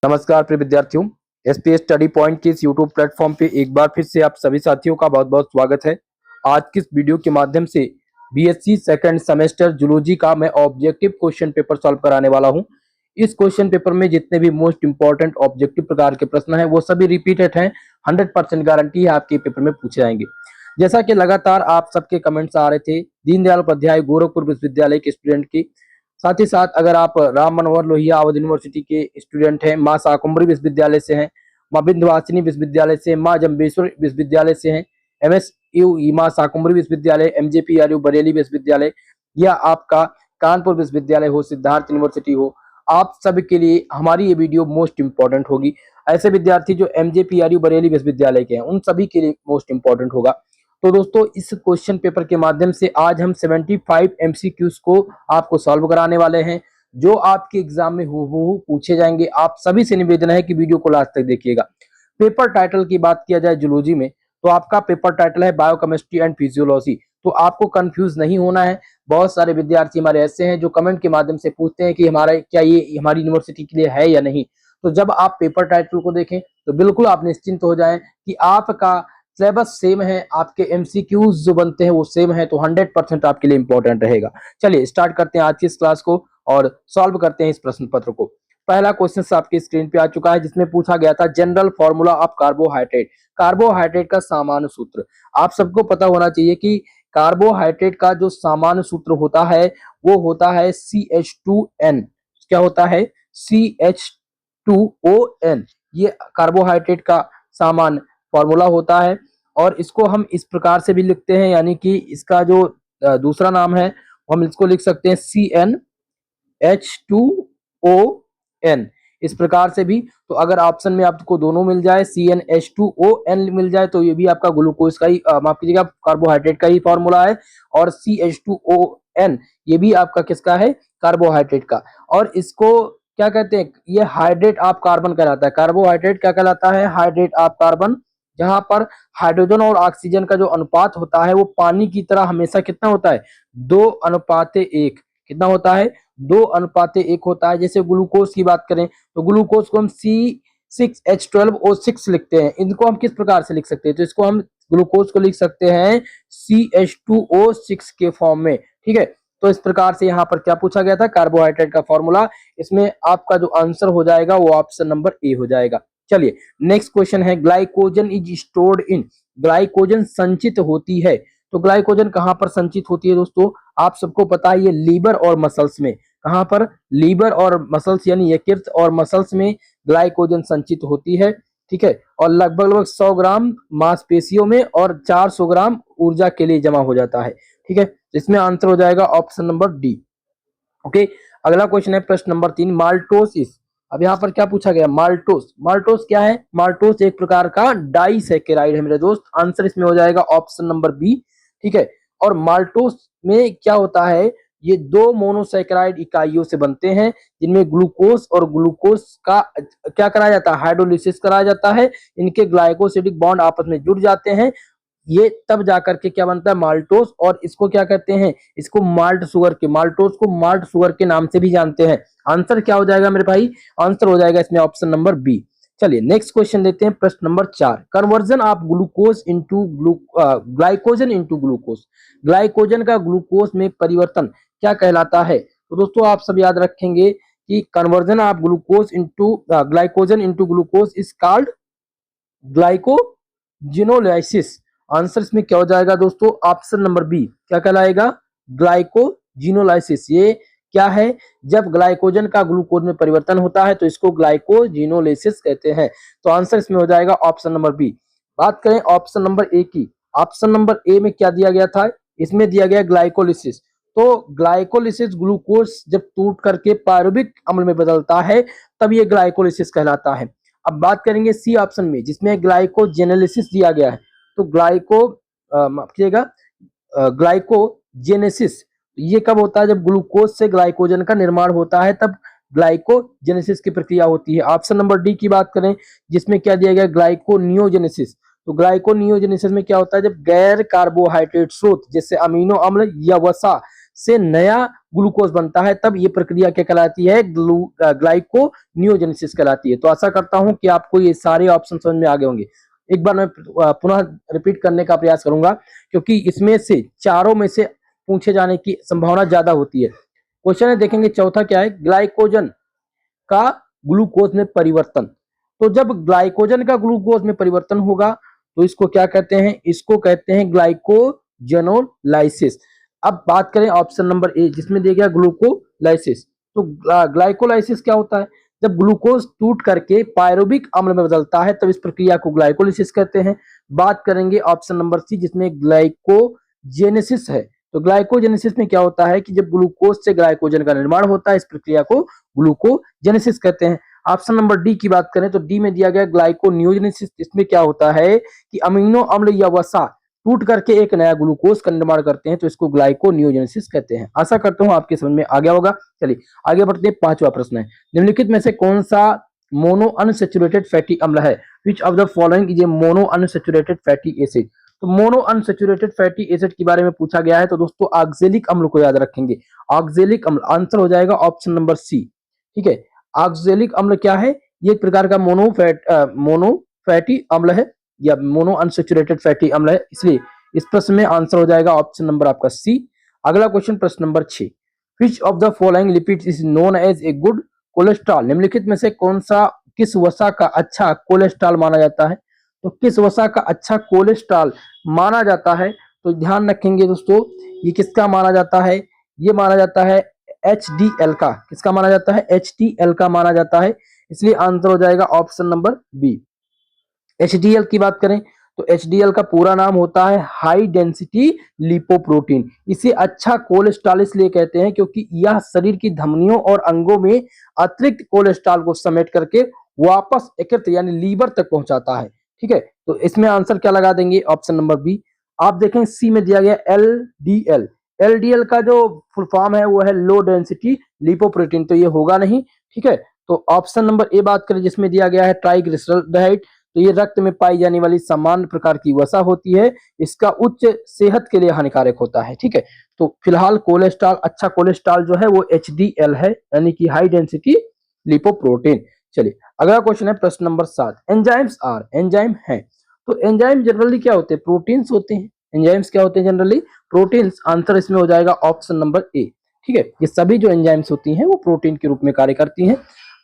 नमस्कार प्रिय विद्यार्थियों, एसपीएस स्टडी पॉइंट के इस यूट्यूब प्लेटफॉर्म पे एक बार फिर से आप सभी साथियों का बहुत बहुत स्वागत है। आज की इस वीडियो के माध्यम से बीएससी सेकंड सेमेस्टर जूलॉजी का मैं ऑब्जेक्टिव क्वेश्चन पेपर सॉल्व कराने वाला हूं। इस क्वेश्चन पेपर में जितने भी मोस्ट इंपॉर्टेंट ऑब्जेक्टिव प्रकार के प्रश्न हैं वो सभी रिपीटेड हैं। 100% गारंटी है आपके पेपर में पूछे जाएंगे। जैसा कि लगातार आप सबके कमेंट्स आ रहे थे दीनदयाल उपाध्याय गोरखपुर विश्वविद्यालय के स्टूडेंट की, साथ ही साथ अगर आप राम मनोहर लोहिया अवध यूनिवर्सिटी के स्टूडेंट हैं, माँ शाकुंभरी विश्वविद्यालय से हैं, माँ विंध्यवासिनी विश्वविद्यालय से, माँ जम्बेश्वर विश्वविद्यालय से हैं, एमएसयू माँ शाकुंभरी विश्वविद्यालय, एमजेपीआरयू बरेली विश्वविद्यालय या आपका कानपुर विश्वविद्यालय हो, सिद्धार्थ यूनिवर्सिटी हो, आप सब के लिए हमारी ये वीडियो मोस्ट इंपॉर्टेंट होगी। ऐसे विद्यार्थी जो एमजेपीआरयू बरेली विश्वविद्यालय के हैं उन सभी के लिए मोस्ट इंपॉर्टेंट होगा। तो दोस्तों इस क्वेश्चन पेपर के माध्यम से आज हम 75 एमसीक्यूज को आपको सॉल्व कराने वाले हैं जो आपके एग्जाम में हूबहू पूछे जाएंगे। आप सभी से निवेदन है कि वीडियो को लास्ट तक देखिएगा। पेपर टाइटल की बात किया जाए जूलॉजी में तो आपका पेपर टाइटल है बायोकेमिस्ट्री एंड फिजियोलॉजी। तो आपको कंफ्यूज नहीं होना है। बहुत सारे विद्यार्थी हमारे ऐसे हैं जो कमेंट के माध्यम से पूछते हैं कि हमारा क्या ये हमारी यूनिवर्सिटी के लिए है या नहीं। तो जब आप पेपर टाइटल को देखें तो बिल्कुल आप निश्चिंत हो जाएं कि आपका सिलेबस सेम है, आपके एमसीक्यूज जो बनते हैं वो सेम है, तो 100% आपके लिए इंपॉर्टेंट रहेगा। चलिए स्टार्ट करते हैं आज की इस क्लास को और सॉल्व करते हैं इस प्रश्न पत्र को। पहला क्वेश्चन आपकी स्क्रीन पे आ चुका है जिसमें पूछा गया था general formula of carbohydrate. Carbohydrate का सामान्य सूत्र आप सबको पता होना चाहिए कि कार्बोहाइड्रेट का जो सामान्य सूत्र होता है वो होता है CH2N। क्या होता है? CH2ON। ये कार्बोहाइड्रेट का सामान्य फॉर्मूला होता है और इसको हम इस प्रकार से भी लिखते हैं, यानी कि इसका जो दूसरा नाम है हम इसको लिख सकते हैं CnH2ON इस प्रकार से भी। तो अगर ऑप्शन में आपको दोनों मिल जाए, CnH2ON मिल जाए, तो ये भी आपका ग्लूकोज का ही माफ कीजिएगा कार्बोहाइड्रेट का ही फॉर्मूला है। और CH2ON ये भी आपका किसका है? कार्बोहाइड्रेट का। और इसको क्या कहते हैं? ये हाइड्रेट ऑफ कार्बन कहलाता है। कार्बोहाइड्रेट क्या कहलाता है? Hydrate of carbon. जहां पर हाइड्रोजन और ऑक्सीजन का जो अनुपात होता है वो पानी की तरह हमेशा कितना होता है? 2:1। कितना होता है? 2:1 होता है। जैसे ग्लूकोज की बात करें तो ग्लूकोज को हम C6H12O6 लिखते हैं। इनको हम किस प्रकार से लिख सकते हैं? तो इसको हम ग्लूकोज को लिख सकते हैं CH2O6 के फॉर्म में। ठीक है, तो इस प्रकार से यहाँ पर क्या पूछा गया था? कार्बोहाइड्रेट का फॉर्मूला। इसमें आपका जो आंसर हो जाएगा वो ऑप्शन नंबर ए हो जाएगा। चलिए नेक्स्ट क्वेश्चन है glycogen is stored in. Glycogen संचित होती है। तो ग्लाइकोजन कहां पर संचित होती है दोस्तों? आप सबको पता है ये लीवर और मसल्स में। कहां पर? लीवर और मसल्स यानी यकृत और मसल्स में ग्लाइकोजन संचित होती है। ठीक है, और लगभग 100 ग्राम मांसपेशियों में और 400 ग्राम ऊर्जा के लिए जमा हो जाता है। ठीक है, इसमें आंसर हो जाएगा ऑप्शन नंबर डी। ओके, अगला क्वेश्चन है प्रश्न नंबर 3 माल्टोसिस। अब यहाँ पर क्या पूछा गया? माल्टोस। माल्टोस क्या है? माल्टोस एक प्रकार का डाइसैकेराइड है मेरे दोस्त। आंसर इसमें हो जाएगा ऑप्शन नंबर बी। ठीक है, और माल्टोस में क्या होता है? ये 2 मोनोसैकेराइड इकाइयों से बनते हैं जिनमें ग्लूकोज और ग्लूकोज का क्या कराया जाता है? हाइड्रोलिसिस कराया जाता है। इनके ग्लाइकोसिडिक बॉन्ड आपस में जुड़ जाते हैं। ये तब जाकर के क्या बनता है? माल्टोस। और इसको क्या कहते हैं? इसको माल्ट शुगर के, माल्टोस को माल्ट शुगर के नाम से भी जानते हैं। आंसर क्या हो जाएगा मेरे भाई? आंसर हो जाएगा इसमें ऑप्शन नंबर बी। चलिए नेक्स्ट क्वेश्चन लेते हैं प्रश्न number 4 conversion of glucose into glycogen into glucose. Glycogen का ग्लूकोज में परिवर्तन क्या कहलाता है? तो दोस्तों आप सब याद रखेंगे कि conversion of glucose into glycogen into glucose is called glycogenolysis. Answer इसमें क्या हो जाएगा दोस्तों? Option number B. क्या कहलाएगा? ग्लाइकोजिनोलाइसिस। ये क्या है? जब ग्लाइकोजन का ग्लूकोज में परिवर्तन होता है तो इसको ग्लाइकोजिनोलाइसिस कहते हैं। तो आंसर इसमें हो जाएगा ऑप्शन नंबर बी। बात करें ऑप्शन नंबर ए की। ऑप्शन नंबर ए में क्या दिया गया था? इसमें दिया गया ग्लाइकोलिसिस। तो ग्लाइकोलिसिस ग्लूकोज जब टूट करके पायरुविक अम्ल में बदलता है तब ये ग्लाइकोलिसिस कहलाता है। अब बात करेंगे सी ऑप्शन में जिसमें ग्लाइकोजेनेलिसिस दिया गया है। तो माफ कीजिएगा ग्लाइकोजेनेसिस ये कब होता है? जब ग्लूकोज से ग्लाइकोजन का निर्माण होता है तब ग्लाइकोजेनेसिस की प्रक्रिया होती है। ऑप्शन नंबर डी की बात करें जिसमें क्या दिया गया? ग्लाइकोनियोजेनेसिस। तो ग्लाइकोनियोजेनेसिस में क्या होता है? जब गैर कार्बोहाइड्रेट स्रोत जैसे अमीनो अम्ल या वसा से नया ग्लूकोज बनता है, तब ये प्रक्रिया क्या कहलाती है, ग्लाइकोनियोजेनेसिस कहलाती है। तो आशा करता हूं कि आपको ये सारे ऑप्शन समझ में आ गए होंगे। एक बार मैं पुनः रिपीट करने का प्रयास करूंगा, क्योंकि इसमें से चारों में से पूछे जाने की संभावना ज्यादा होती है। क्वेश्चन है, देखेंगे चौथा क्या है, ग्लाइकोजन का ग्लूकोज में परिवर्तन। तो जब ग्लाइकोजन का ग्लूकोज में परिवर्तन होगा तो इसको क्या कहते हैं, इसको कहते हैं ग्लाइकोजेनोलाइसिस। अब बात करें ऑप्शन नंबर ए, जिसमें दिया गया ग्लूकोलाइसिस। तो ग्लाइकोलाइसिस क्या होता है, जब ग्लूकोज टूट करके पायरुविक अम्ल में बदलता है तब इस प्रक्रिया को ग्लाइकोलाइसिस कहते हैं। बात करेंगे ऑप्शन नंबर सी, जिसमें ग्लाइकोजेनेसिस है। तो ग्लाइकोजेनेसिस में क्या होता है कि जब ग्लूकोज से ग्लाइकोजन का निर्माण होता है, इस प्रक्रिया को ग्लूकोजेनेसिस कहते हैं। ऑप्शन नंबर डी की बात करें तो डी में दिया गया ग्लाइकोनियोजेनेसिस। इसमें क्या होता है कि अमीनो अम्ल या वसा टूट करके एक नया ग्लूकोज का निर्माण करते हैं, तो इसको ग्लाइकोनियोजेनेसिस कहते हैं। आशा करता हूं आपके समझ में आ गया होगा। चलिए आगे बढ़ते हैं। पांचवा प्रश्न है, निम्नलिखित में से कौन सा मोनो अनसैचुरेटेड फैटी अम्ल है? Which of the following is a mono unsaturated fatty acid? तो मोनो अनसैचुरेटेड फैटी एसिड के बारे में पूछा गया है, तो दोस्तों ऑक्जेलिक अम्ल को याद रखेंगे। ऑक्जेलिक अम्ल आंसर हो जाएगा ऑप्शन नंबर सी। ठीक है, ऑक्जेलिक अम्ल क्या है, ये एक प्रकार का मोनो फैटी अम्ल है या मोनो अनसैचुरेटेड फैटी अम्ल है, इसलिए इस प्रश्न में आंसर हो जाएगा ऑप्शन नंबर आपका सी। अगला क्वेश्चन, प्रश्न number 6, which of the following lipids is known as a good cholesterol? निम्नलिखित में से कौन सा, किस वसा का अच्छा कोलेस्ट्रॉल माना जाता है? तो किस वसा का अच्छा कोलेस्ट्रॉल माना जाता है? तो ध्यान रखेंगे दोस्तों, ये किसका माना जाता है, ये माना जाता है HDL का। किसका माना जाता है, HDL का माना जाता है, इसलिए आंसर हो जाएगा ऑप्शन नंबर बी। HDL की बात करें तो HDL का पूरा नाम होता है हाई डेंसिटी लिपोप्रोटीन। इसे अच्छा कोलेस्ट्रॉल इसलिए कहते हैं क्योंकि यह शरीर की धमनियों और अंगों में अतिरिक्त कोलेस्ट्रॉल को समेट करके वापस एकत्र यानी लीवर तक पहुंचाता है। ठीक है, तो इसमें आंसर क्या लगा देंगे, ऑप्शन नंबर बी। आप देखें सी में दिया गया LDL। LDL का जो फुल फॉर्म है वो है लो डेंसिटी लिपोप्रोटीन, तो ये होगा नहीं। ठीक है, तो ऑप्शन नंबर ए बात करें, जिसमें दिया गया है ट्राइग्लिसराइड। तो ये रक्त में पाई जाने वाली सामान्य प्रकार की वसा होती है, इसका उच्च सेहत के लिए हानिकारक होता है। ठीक है, तो फिलहाल कोलेस्ट्रॉल, अच्छा कोलेस्ट्रॉल जो है वो HDL है, यानी कि हाई डेंसिटी लिपोप्रोटीन। चलिए अगला क्वेश्चन है, प्रश्न नंबर 7, एंजाइम्स आर, एंजाइम है। तो एंजाइम जनरली क्या होते हैं, प्रोटीन्स होते हैं। एंजाइम्स क्या होते हैं, जनरली प्रोटीन्स। आंसर इसमें हो जाएगा ऑप्शन नंबर ए। ठीक है, ये सभी जो एंजाइम्स होती हैं वो प्रोटीन के रूप में कार्य करती हैं।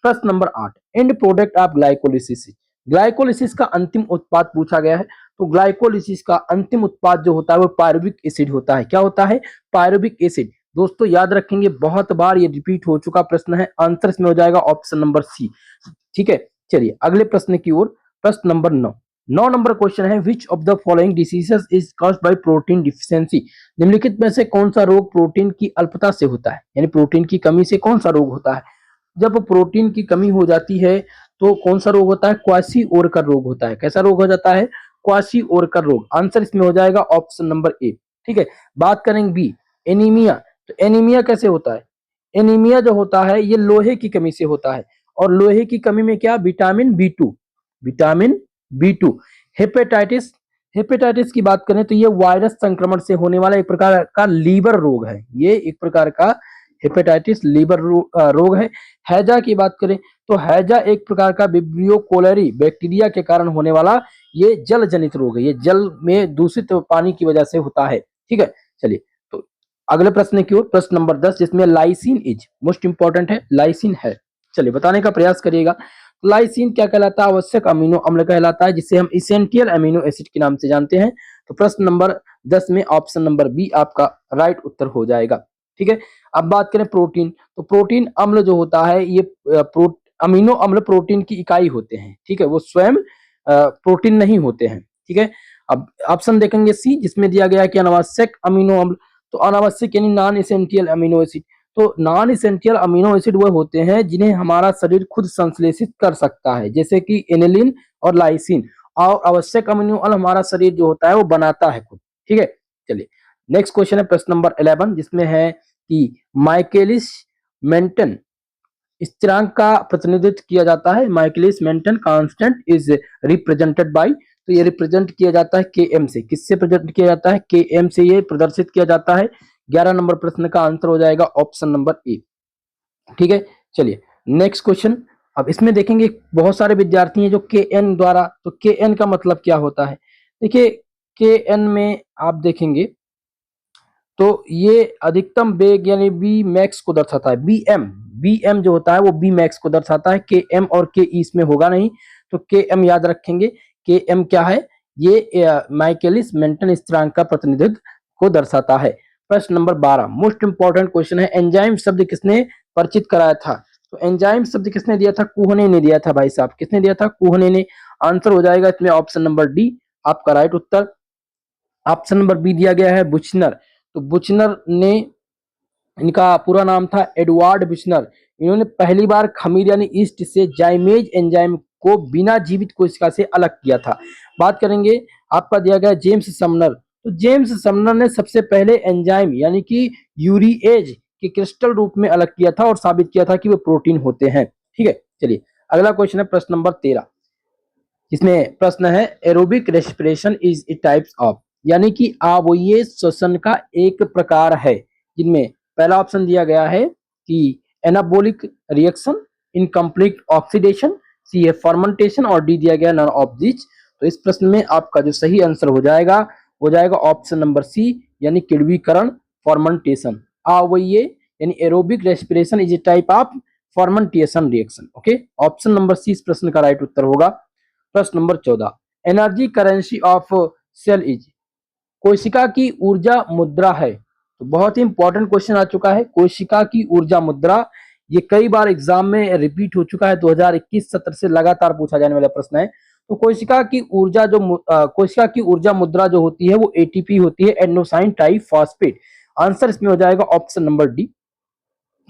प्रश्न number 8, and product of glycolysis. Glycolysis का अंतिम उत्पाद पूछा गया है। तो ग्लाइकोलिसिस का अंतिम उत्पाद जो होता है वो पायरुविक एसिड होता है। क्या होता है, पायरुविक एसिड। दोस्तों याद रखेंगे, बहुत बार ये रिपीट हो चुका प्रश्न है, आंसर इसमें हो जाएगा ऑप्शन नंबर सी। ठीक है, चलिए अगले प्रश्न की ओर। प्रश्न नंबर 9 नंबर क्वेश्चन है, which of the following diseases is caused by protein deficiency? निम्नलिखित में से कौन सा रोग प्रोटीन की अल्पता से होता है, यानी प्रोटीन की कमी से कौन सा रोग होता है? जब प्रोटीन की कमी हो जाती है तो कौन सा रोग होता है, क्वासी-ओरकर रोग होता है। कैसा रोग हो जाता है, क्वासी-ओरकर रोग। आंसर इसमें हो जाएगा ऑप्शन नंबर ए। ठीक है, बात करेंगे बी, एनीमिया। तो एनीमिया कैसे होता है, एनीमिया जो होता है ये लोहे की कमी से होता है, और लोहे की कमी में क्या, vitamin B2, vitamin B2। Hepatitis, hepatitis की बात करें तो ये वायरस संक्रमण से होने वाला एक प्रकार का लीवर रोग है। ये एक प्रकार का हेपेटाइटिस लीवर रोग है। हैजा की बात करें तो हैजा एक प्रकार का विब्रियो कोलेरी बैक्टीरिया के कारण होने वाला ये जल जनित रोग है। ये जल में दूषित पानी की वजह से होता है। ठीक है, चलिए तो अगले प्रश्न की ओर। प्रश्न नंबर 10, जिसमें लाइसिन इज मोस्ट इंपॉर्टेंट है, लाइसिन है। चलिए बताने का प्रयास करिएगा। लाइसिन क्या कहलाता है, आवश्यक अमीनो अम्ल कहलाता है, जिसे हम इसेंशियल अमीनो एसिड के नाम से जानते हैं। तो प्रश्न नंबर 10 में ऑप्शन नंबर बी आपका राइट उत्तर हो जाएगा। ठीक है, अब बात करें प्रोटीन। तो प्रोटीन अम्ल जो होता है ये अमीनो अम्ल प्रोटीन की इकाई होते हैं। ठीक है, वो स्वयं प्रोटीन नहीं होते हैं। ठीक है, अब ऑप्शन देखेंगे सी, जिसमें दिया गया है कि अनावश्यक अमीनो अम्ल। तो अनावश्यक यानी नॉन एसेंशियल अमीनो एसिड। तो नॉन एसेंशियल अमीनो एसिड वो होते हैं जिन्हें हमारा शरीर खुद संश्लेषित कर सकता है, जैसे कि एनिलिन और लाइसिन। और आवश्यक अमीनो अम्ल हमारा शरीर जो होता है वो बनाता है खुद। ठीक है, चलिए नेक्स्ट क्वेश्चन है, प्रश्न नंबर 11, जिसमें है कि माइकेलिस मेंटन स्थिरांक का प्रतिनिधित्व किया जाता है। Michaelis Menten constant is represented by, तो ये रिप्रेजेंट किया जाता है Km से। किससे प्रेजेंट किया जाता है, Km से ये प्रदर्शित किया जाता है। 11 नंबर प्रश्न का आंसर हो जाएगा ऑप्शन नंबर ए। ठीक है, चलिए नेक्स्ट क्वेश्चन। अब इसमें देखेंगे बहुत सारे विद्यार्थी हैं जो के एन द्वारा, तो के एन का मतलब क्या होता है? देखिए के एन में आप देखेंगे तो ये अधिकतम वेग यानी बी मैक्स को दर्शाता है। बी एम जो होता है वो बी मैक्स को दर्शाता है, के एम और के ई इसमें होगा नहीं, तो के एम याद रखेंगे। के एम क्या है? ये माइकेलिस मेंटन स्थिरांक का प्रतिनिधित्व को दर्शाता है। प्रश्न नंबर 12 मोस्ट इंपॉर्टेंट क्वेश्चन है, एंजाइम शब्द किसने परिचित कराया था? तो एंजाइम शब्द किसने दिया था? कुहने ने दिया था भाई साहब। किसने दिया था? कुहने ने। आंसर हो जाएगा इसमें ऑप्शन नंबर डी आपका राइट उत्तर। ऑप्शन नंबर बी दिया गया है बुचनर। तो बुचनर ने, इनका पूरा नाम था एडवर्ड बुचनर। इन्होंने पहली बार खमीर यानी ईस्ट से जाइमेज एंजाइम को बिना जीवित कोशिका से अलग किया था। बात करेंगे आपका दिया गया जेम्स समनर। तो जेम्स समनर ने सबसे पहले एंजाइम यानी कि यूरिएज के क्रिस्टल रूप में अलग किया था और साबित किया था कि वो प्रोटीन होते हैं। ठीक है, चलिए अगला क्वेश्चन है प्रश्न नंबर 13। इसमें प्रश्न है aerobic respiration is A types of, यानी कि अवयवीय श्वसन का एक प्रकार है, जिनमें पहला ऑप्शन दिया गया है कि एनाबोलिक रिएक्शन, इनकम्प्लीट ऑक्सीडेशन, सी है फर्मेंटेशन और डी दिया गया नन ऑफ दिस। तो इस प्रश्न में आपका जो सही आंसर हो जाएगा ऑप्शन नंबर सी यानी किण्वीकरण फर्मेंटेशन। अवयवीय यानी aerobic respiration is a type of fermentation reaction. Okay, option number C इस प्रश्न का राइट उत्तर होगा। प्रश्न number 14 energy currency of cell is, कोशिका की ऊर्जा मुद्रा है। तो बहुत ही इंपॉर्टेंट क्वेश्चन आ चुका है, कोशिका की ऊर्जा मुद्रा। ये कई बार एग्जाम में रिपीट हो चुका है, 2021 सत्र से लगातार पूछा जाने वाला प्रश्न है। तो कोशिका की ऊर्जा मुद्रा जो होती है वो एटीपी होती है, एडेनोसाइन ट्राइफॉस्फेट। आंसर इसमें हो जाएगा ऑप्शन नंबर डी।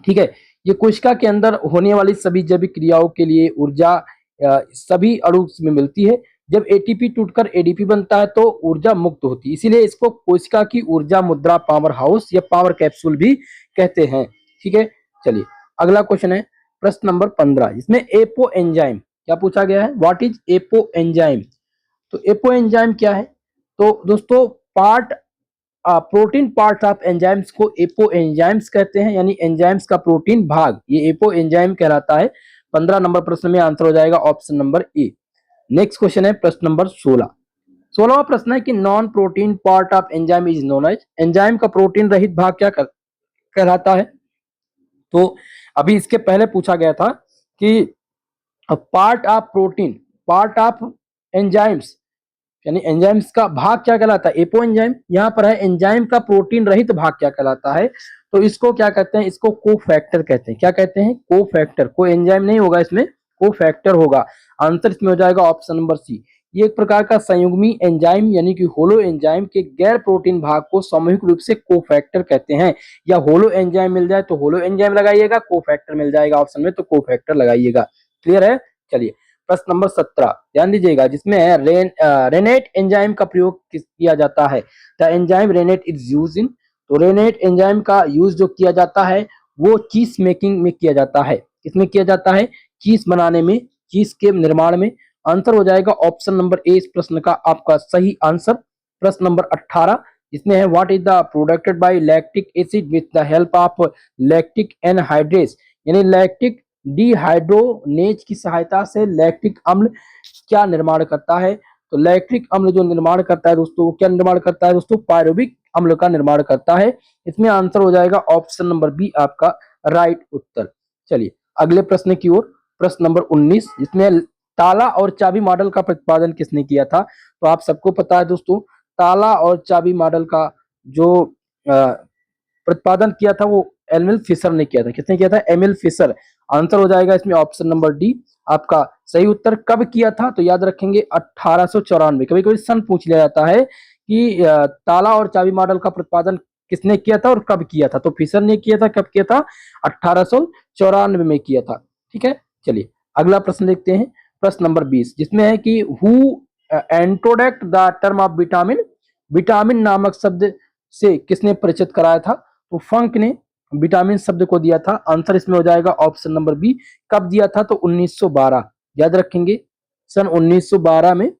ठीक है, ये कोशिका के अंदर होने वाली सभी जैविक क्रियाओं के लिए ऊर्जा सभी अणु में मिलती है। जब एटीपी टूटकर एडीपी बनता है तो ऊर्जा मुक्त होती है, इसीलिए इसको कोशिका की ऊर्जा मुद्रा पावर हाउस या पावर कैप्सूल भी कहते हैं। ठीक है, चलिए अगला क्वेश्चन है प्रश्न नंबर 15। इसमें एपो एंजाइम क्या पूछा गया है? What is apo enzyme? तो एपो एंजाइम क्या है? तो दोस्तों प्रोटीन पार्ट ऑफ एंजाइम्स को एपो एंजाइम्स कहते हैं, यानी एंजाइम्स का प्रोटीन भाग ये एपो एंजाइम कहलाता है। 15 नंबर प्रश्न में आंसर हो जाएगा option number A. Next question है प्रश्न नंबर 16। 16वां प्रश्न है कि non protein part of enzyme is known as, enzyme का प्रोटीन रहित भाग क्या कहलाता है? तो अभी इसके पहले पूछा गया था कि पार्ट ऑफ एंजाइम्स यानी एंजाइम्स का भाग क्या कहलाता है? Apo enzyme. यहाँ पर है एंजाइम का प्रोटीन रहित भाग क्या कहलाता है? तो इसको क्या कहते हैं? इसको कोफैक्टर कहते हैं। क्या कहते हैं? कोफैक्टर। कोई एंजाइम नहीं होगा इसमें, कोफैक्टर होगा। आंसर इसमें हो जाएगा ऑप्शन नंबर सी। ये एक प्रकार का संयुग्मी एंजाइम यानी कि होलो एंजाइम के गैर प्रोटीन भाग को सामूहिक रूप से कोफैक्टर कहते हैं। या होलो एंजाइम मिल जाए तो होलो एंजाइम लगाइएगा, कोफैक्टर मिल जाएगा ऑप्शन में तो कोफैक्टर लगाइएगा। क्लियर है? चलिए प्रश्न नंबर 17 ध्यान दीजिएगा, जिसमें है रेनेट एंजाइम का प्रयोग किया जाता है। The enzyme rennet is use in, तो रेनेट एंजाइम का यूज जो किया जाता है वो चीज मेकिंग में किया जाता है। किसमें किया जाता है? चीज बनाने में, चीज के निर्माण में। आंसर हो जाएगा ऑप्शन नंबर ए इस प्रश्न का आपका सही आंसर। प्रश्न नंबर 18 इसमें है what is the produced by lactic acid with the help of lactic anhydrase, यानी लैक्टिक डिहाइड्रोनेज की सहायता से लैक्टिक अम्ल क्या निर्माण करता है? तो लैक्टिक अम्ल जो निर्माण करता है दोस्तों, क्या निर्माण करता है दोस्तों? पायरुविक अम्ल का निर्माण करता है। इसमें आंसर हो जाएगा ऑप्शन नंबर बी आपका राइट उत्तर। चलिए अगले प्रश्न की ओर। प्रश्न नंबर 19 इसमें ताला और चाबी मॉडल का प्रतिपादन किसने किया था? तो आप सबको पता है दोस्तों, ताला और चाबी मॉडल का जो प्रतिपादन किया था वो एमिल फिशर ने किया था। किसने किया था? Emil Fischer. आंसर हो जाएगा इसमें ऑप्शन नंबर डी आपका सही उत्तर। कब किया था? तो याद रखेंगे 1894। कभी कभी सन पूछ लिया जाता है कि ताला और चाबी मॉडल का प्रतिपादन किसने किया था और कब किया था? तो फिशर ने किया था। कब किया था? 1894 में किया था। ठीक है, चलिए अगला प्रश्न देखते हैं प्रश्न नंबर 20, जिसमें है कि who introduced the term of vitamin, vitamin नामक शब्द से किसने परिचित कराया था? तो फंक ने विटामिन शब्द को दिया था। आंसर इसमें हो जाएगा ऑप्शन नंबर बी। कब दिया था? तो 1912। याद रखेंगे सन 1912 में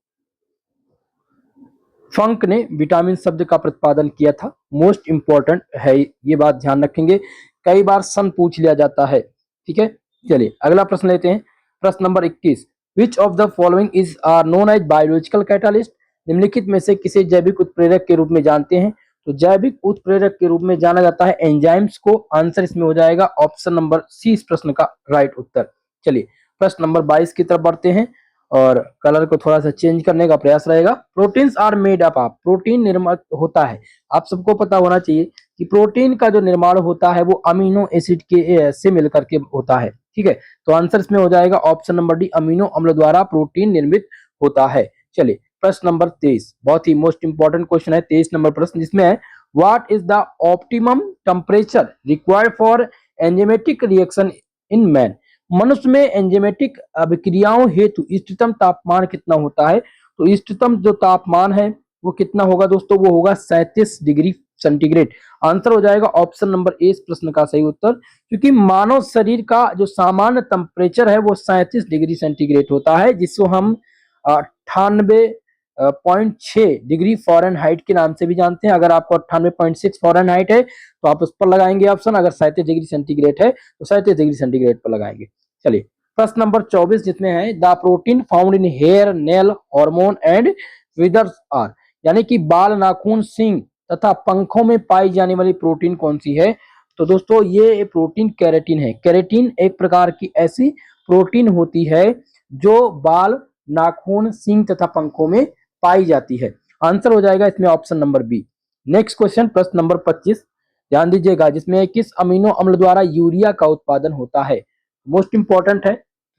फंक ने विटामिन शब्द का प्रतिपादन किया था? मोस्ट इंपॉर्टेंट है, ये बात ध्यान रखेंगे, कई बार सन पूछ लिया जाता है। ठीक है, चलिए अगला प्रश्न लेते हैं। प्रश्न number 21, which of the following is are known as biological catalyst? निम्नलिखित में से किसे जैविक उत्प्रेरक के रूप में जानते हैं? तो जैविक उत्प्रेरक के रूप में जाना जाता है एंजाइम्स को। आंसर इसमें हो जाएगा ऑप्शन नंबर सी इस प्रश्न का राइट उत्तर। चलिए प्रश्न नंबर 22 की तरफ बढ़ते हैं और कलर को थोड़ा सा चेंज करने का प्रयास रहेगा। Proteins are made up of, protein निर्माण होता है, आप सबको पता होना चाहिए कि प्रोटीन का जो निर्माण होता है वो अमीनो एसिड के से मिलकर के होता है। ठीक है, तो आंसर इसमें हो जाएगा ऑप्शन नंबर डी, अमीनो अम्ल द्वारा प्रोटीन निर्मित होता है। चलिए प्रश्न नंबर 23, बहुत ही मोस्ट इंपॉर्टेंट क्वेश्चन है 23 नंबर प्रश्न, जिसमें है what is the optimum temperature required for enzymatic reaction in man? मनुष्य में एंजाइमेटिक अभिक्रियाओं हेतु इष्टतम तापमान कितना होता है? तो इष्टतम जो तापमान है वो कितना होगा दोस्तों? वो होगा 37 डिग्री सेंटीग्रेड। आंसर हो जाएगा ऑप्शन नंबर ए इस प्रश्न का सही उत्तर, क्योंकि मानव शरीर का जो सामान्य टेम्परेचर है वो 37 डिग्री सेंटीग्रेड होता है, जिसको हम 98.6 डिग्री फ़ारेनहाइट के नाम से भी जानते हैं। अगर आपको 98.6 फ़ारेनहाइट है तो आप उस पर लगाएंगे ऑप्शन, अगर 37 डिग्री सेंटीग्रेड है तो 37 डिग्री सेंटीग्रेड पर लगाएंगे। चलिए प्रश्न नंबर 24, जिसमें है the protein found in hair, nail, hormone and others are, यानी कि बाल, नाखून, सींग तथा पंखों में पाई जाने वाली प्रोटीन कौन सी है? तो दोस्तों ये प्रोटीन केराटिन है। केराटिन एक प्रकार की ऐसी प्रोटीन होती है जो बाल, नाखून, सींग तथा पंखों में पाई जाती है। आंसर हो जाएगा इसमें option number B. Next question प्रश्न नंबर 25, ध्यान दीजिएगा, जिसमें किस अमीनो अम्ल द्वारा यूरिया का उत्पादन होता है? मोस्ट इंपॉर्टेंट है,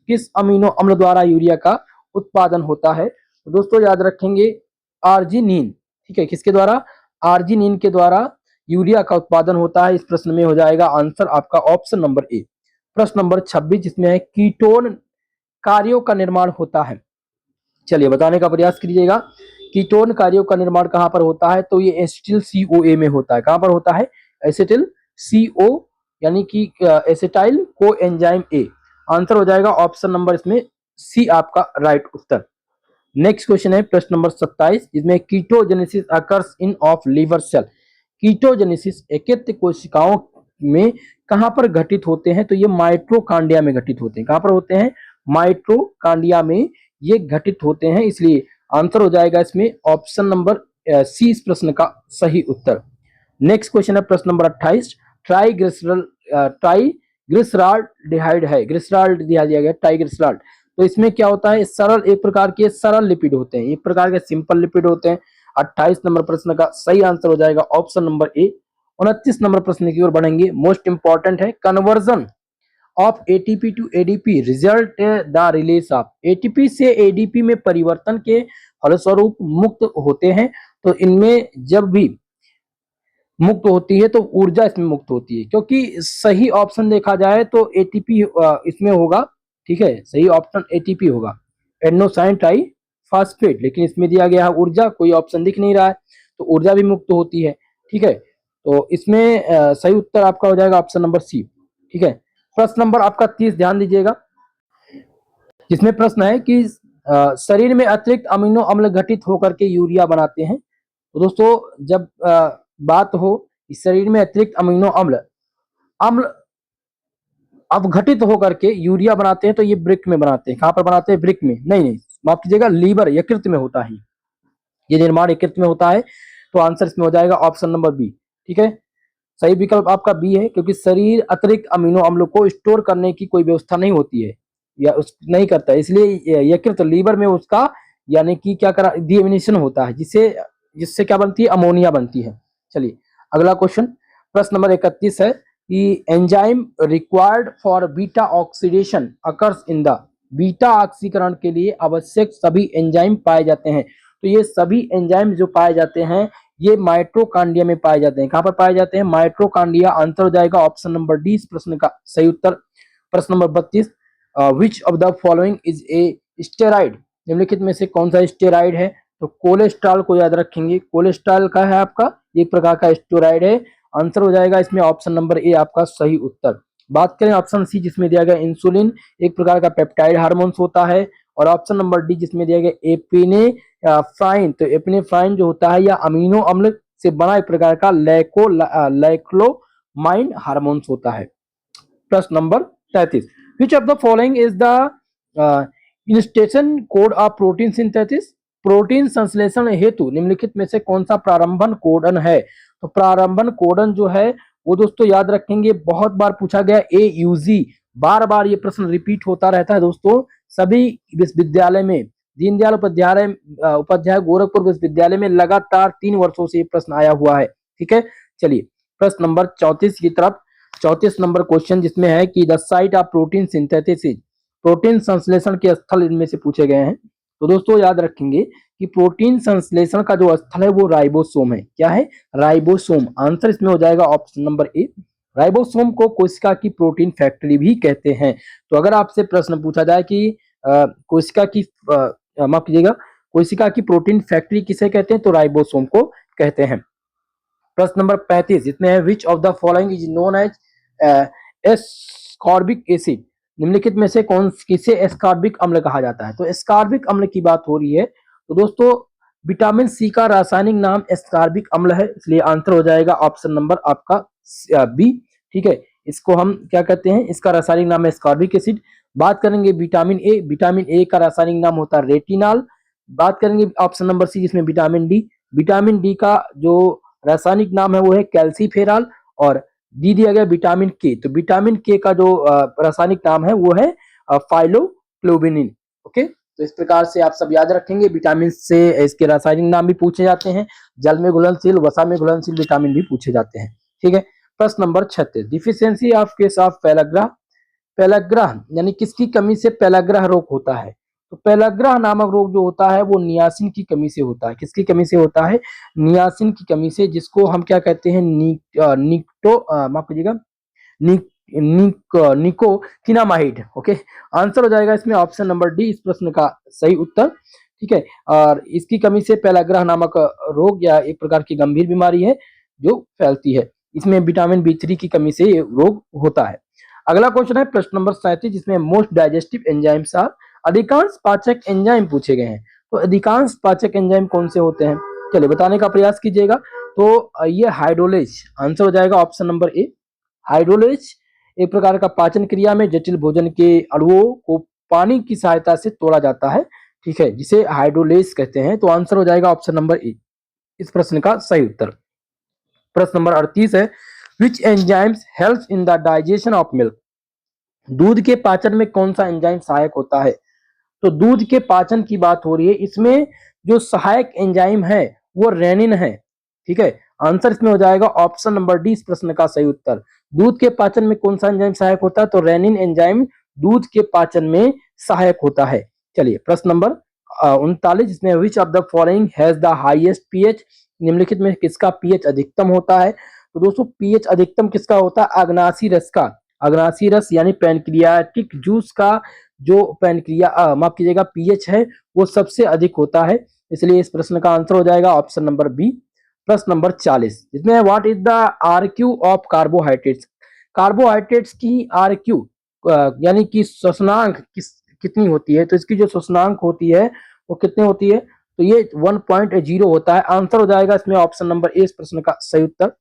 किस अमीनो अम्ल द्वारा यूरिया का उत्पादन होता है? तो दोस्तों याद रखेंगे आर्जिनिन। ठीक है, किसके द्वारा? आर्जिनिन के द्वारा यूरिया का उत्पादन होता है। इस प्रश्न में हो जाएगा आंसर आपका ऑप्शन नंबर ए। प्रश्न नंबर 26, जिसमें है कीटोन कार्यों का निर्माण होता है। चलिए बताने का प्रयास कीजिएगा, कीटोन कार्यों का निर्माण कहां पर होता है? तो ये एसिटिल CoA में होता है। कहां पर होता है? एसिटिल CO, यानी कि acetyl co enzyme A. Answer हो जाएगा ऑप्शन नंबर इसमें सी आपका राइट उत्तर। नेक्स्ट क्वेश्चन है प्रश्न नंबर 27, जिसमें ketogenesis occurs in of liver cell. Ketogenesis यकृत कोशिकाओं में कहां पर घटित होते हैं? तो ये माइटोकांड्रिया में घटित होते हैं। कहां पर होते हैं? माइटोकांड्रिया में ये घटित होते हैं, इसलिए आंसर हो जाएगा इसमें ऑप्शन नंबर सी इस प्रश्न का सही उत्तर। नेक्स्ट क्वेश्चन है प्रश्न नंबर 28, ट्राइग्लिसराल्डिहाइड है, ग्लिसराल्ड दिया गया ट्राइग्लिसराल्ड, तो इसमें क्या होता है? सरल, एक प्रकार के सरल लिपिड होते हैं, एक प्रकार के सिंपल लिपिड होते हैं। 28 नंबर प्रश्न का सही आंसर हो जाएगा ऑप्शन नंबर ए। 29 नंबर प्रश्न की ओर बढ़ेंगे, मोस्ट इंपॉर्टेंट है, conversion of ATP to ADP result the release of. ATP से ADP में परिवर्तन के फलस्वरूप मुक्त होते हैं। तो इनमें जब भी मुक्त होती है तो ऊर्जा इसमें मुक्त होती है, क्योंकि सही ऑप्शन देखा जाए तो ATP इसमें होगा। ठीक है, सही ऑप्शन ATP होगा, एडेनोसाइन ट्राई फास्फेट, लेकिन इसमें दिया गया है ऊर्जा, कोई ऑप्शन दिख नहीं रहा है, तो ऊर्जा भी मुक्त होती है। ठीक है, तो इसमें सही उत्तर आपका हो जाएगा ऑप्शन नंबर सी। ठीक है, प्रश्न नंबर आपका 30, ध्यान दीजिएगा, जिसमें प्रश्न है कि शरीर में अतिरिक्त अमीनो अम्ल घटित होकर के यूरिया बनाते हैं। तो दोस्तों जब बात हो कि शरीर में अतिरिक्त अमीनो अम्ल अम्ल अब घटित होकर के यूरिया बनाते हैं, तो ये ब्रिक में बनाते हैं। कहां पर बनाते हैं? ब्रिक में, नहीं माफ कीजिएगा, लीवर, यकृत में होता है, ये निर्माण यकृत में होता है। तो आंसर इसमें हो जाएगा ऑप्शन नंबर बी। ठीक है, सही विकल्प आपका बी है, क्योंकि शरीर अतिरिक्त अमीनो अम्ल को स्टोर करने की कोई व्यवस्था नहीं होती है या उस नहीं करता है, इसलिए यकृत, लीवर में उसका यानी कि क्या करा डीएमिनेशन होता है, जिससे क्या बनती है? अमोनिया बनती है। चलिए अगला क्वेश्चन प्रश्न नंबर 31 है कि enzyme required for beta oxidation occurs in the, beta ऑक्सीकरण के लिए आवश्यक सभी एंजाइम पाए जाते हैं। तो ये सभी एंजाइम जो पाए जाते हैं ये माइटोकांड्रिया में पाए जाते हैं। कहां पर पाए जाते हैं? माइटोकांड्रिया। आंसर हो जाएगा ऑप्शन नंबर डी इस प्रश्न का सही उत्तर। प्रश्न number 32, which of the following is a steroid? निम्नलिखित में से कौन सा स्टेरॉइड है? तो कोलेस्ट्रॉल को याद रखेंगे, कोलेस्ट्रॉल का है आपका एक प्रकार का स्टेरॉइड है। आंसर हो जाएगा इसमें ऑप्शन नंबर ए आपका सही उत्तर। बात करें ऑप्शन सी, जिसमें दिया गया इंसुलिन एक प्रकार का पेप्टाइड हार्मोन्स होता है। और ऑप्शन नंबर डी जिसमें दिया गया एपिनेफ्राइन, तो एपिनेफ्राइन जो होता है या अमीनो अम्ल से बना एक प्रकार का लाइकोमाइन हार्मोन्स होता है। प्रश्न number 33, which of the following is the initiation code of protein synthesis, protein संश्लेषण हेतु निम्नलिखित में से कौन सा प्रारंभन कोडन है। तो प्रारंभन कोडन जो है वो दोस्तों याद रखेंगे, बहुत बार पूछा गया AUG, बार बार ये प्रश्न रिपीट होता रहता है दोस्तों सभी विश्वविद्यालय में। दीनदयाल उपाध्याय गोरखपुर विश्वविद्यालय में लगातार 3 वर्षों से ये प्रश्न आया हुआ है। ठीक है, चलिए प्रश्न नंबर 34 की तरफ। 34 नंबर क्वेश्चन जिसमें है कि the site of protein synthesis, protein संश्लेषण के स्थल इनमें से पूछे गए हैं। तो दोस्तों याद रखेंगे कि प्रोटीन संश्लेषण का जो स्थल है वो राइबोसोम है। क्या है? राइबोसोम। आंसर इसमें हो जाएगा ऑप्शन नंबर ए। राइबोसोम को कोशिका की प्रोटीन फैक्ट्री भी कहते हैं। तो अगर आपसे प्रश्न पूछा जाए कि कोशिका की माफ कीजिएगा, कोशिका की प्रोटीन फैक्ट्री किसे कहते हैं, तो राइबोसोम को कहते हैं। प्रश्न नंबर 35 जिसमें है which of the following is known as ascorbic acid, निम्नलिखित में से कौन किसे एस्कॉर्बिक अम्ल कहा जाता है। तो एस्कॉर्बिक अम्ल की बात हो रही है, तो दोस्तों विटामिन सी का रासायनिक नाम एस्कॉर्बिक अम्ल है, इसलिए आंसर हो जाएगा ऑप्शन नंबर आपका बी। ठीक है, इसको हम क्या कहते हैं, इसका रासायनिक नाम है एस्कॉर्बिक एसिड। बात करेंगे विटामिन ए, विटामिन ए का रासायनिक नाम होता है रेटिनॉल। बात करेंगे ऑप्शन नंबर सी जिसमें विटामिन डी, विटामिन डी का जो रासायनिक नाम है वो है कैल्सीफेरॉल। और डी दिया गया विटामिन के, तो विटामिन के का जो रासायनिक नाम है वो है फाइलोक्लोबिनिन। ओके, तो इस प्रकार से आप सब याद रखेंगे। विटामिन से इसके रासायनिक नाम भी पूछे जाते हैं, जल में घुलनशील, वसा में घुलनशील विटामिन भी पूछे जाते हैं। ठीक है, प्रश्न number 36 deficiency of case of pellagra, pellagra यानी किसकी कमी से पेलाग्रा रोग होता है। तो पेलाग्रा नामक रोग जो होता है वो नियासिन की कमी से होता है। किसकी कमी से होता है? नियासिन की कमी से, जिसको हम क्या कहते हैं माफ कीजिएगा निकोटिनामाइड। ओके, आंसर हो जाएगा इसमें ऑप्शन नंबर डी इस प्रश्न का सही उत्तर। ठीक है, और इसकी कमी से पेलाग्रा नामक रोग या एक प्रकार की गंभीर बीमारी है जो फैलती है। इसमें विटामिन B3 की कमी से ये रोग होता है। अगला क्वेश्चन है प्रश्न नंबर 37 जिसमें मोस्ट डाइजेस्टिव एंजाइम्स आर, अधिकांश पाचक एंजाइम पूछे गए हैं। तो अधिकांश पाचक एंजाइम कौन से होते हैं, चलिए बताने का प्रयास कीजिएगा। तो ये हाइड्रोलेज, आंसर हो जाएगा ऑप्शन नंबर ए। हाइड्रोलेज एक प्रकार का पाचन क्रिया में जटिल भोजन के अणुओं को पानी की सहायता से तोड़ा जाता है। ठीक है, जिसे हाइड्रोलेज कहते हैं। तो आंसर हो जाएगा ऑप्शन नंबर ए इस प्रश्न का सही उत्तर। प्रश्न नंबर 38 है which enzymes helps in the digestion of milk, दूध के पाचन में कौन सा एंजाइम सहायक होता है। तो दूध के पाचन की बात हो रही है, इसमें जो सहायक एंजाइम है वो रेनिन है। ठीक है, आंसर इसमें हो जाएगा ऑप्शन नंबर डी इस प्रश्न का सही उत्तर। दूध के पाचन में कौन सा एंजाइम सहायक होता है, तो रेनिन एंजाइम दूध के पाचन में सहायक होता है। चलिए प्रश्न नंबर 39 जिसमें which of the following has the highest pH, निम्नलिखित में किसका पीएच अधिकतम होता है। तो दोस्तों पीएच अधिकतम किसका होता है? अग्नासी रस का। अग्नासी रस यानी पैनक्रियाटिक जूस का जो माफ कीजिएगा पीएच है वो सबसे अधिक होता है, इसलिए इस प्रश्न का आंसर हो जाएगा ऑप्शन नंबर बी। प्रश्न नंबर 40 जिसमें what is the RQ of carbohydrates, carbohydrates की आरक्यू यानी कि श्वसनांक कितनी होती है। तो इसकी जो श्वसनांक होती है वो कितनी होती है, तो ये 1.0 होता है। आंसर हो जाएगा इसमें ऑप्शन नंबर ए इस प्रश्न का सही उत्तर।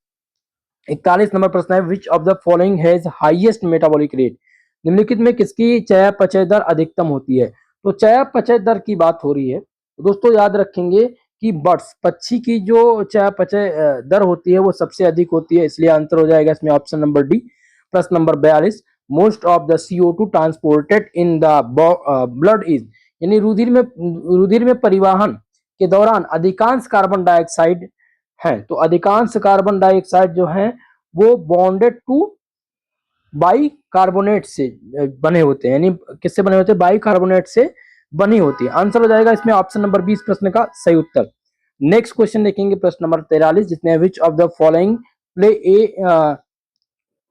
41 नंबर प्रश्न है which of the following has highest metabolic rate, निम्नलिखित में किसकी चयापचय दर अधिकतम होती है। तो चयापचय दर की बात हो रही है, तो दोस्तों याद रखेंगे कि बर्ड्स पक्षी की जो चयापचय दर होती है वो सबसे अधिक होती है, इसलिए आंसर हो जाएगा इसमें ऑप्शन नंबर डी। प्रश्न number 42 most of the CO2 transported in the blood is, यानी रुधिर में परिवहन के दौरान अधिकांश कार्बन डाइऑक्साइड है। तो अधिकांश कार्बन डाइऑक्साइड जो है वो बॉन्डेड टू बाइकार्बोनेट से बने होते हैं, यानी किससे बने होते हैं? बाइकार्बोनेट से बनी होती है। आंसर हो जाएगा इसमें ऑप्शन नंबर 20 प्रश्न का सही उत्तर। नेक्स्ट क्वेश्चन देखेंगे प्रश्न नंबर 43 जिसमें which of the following play a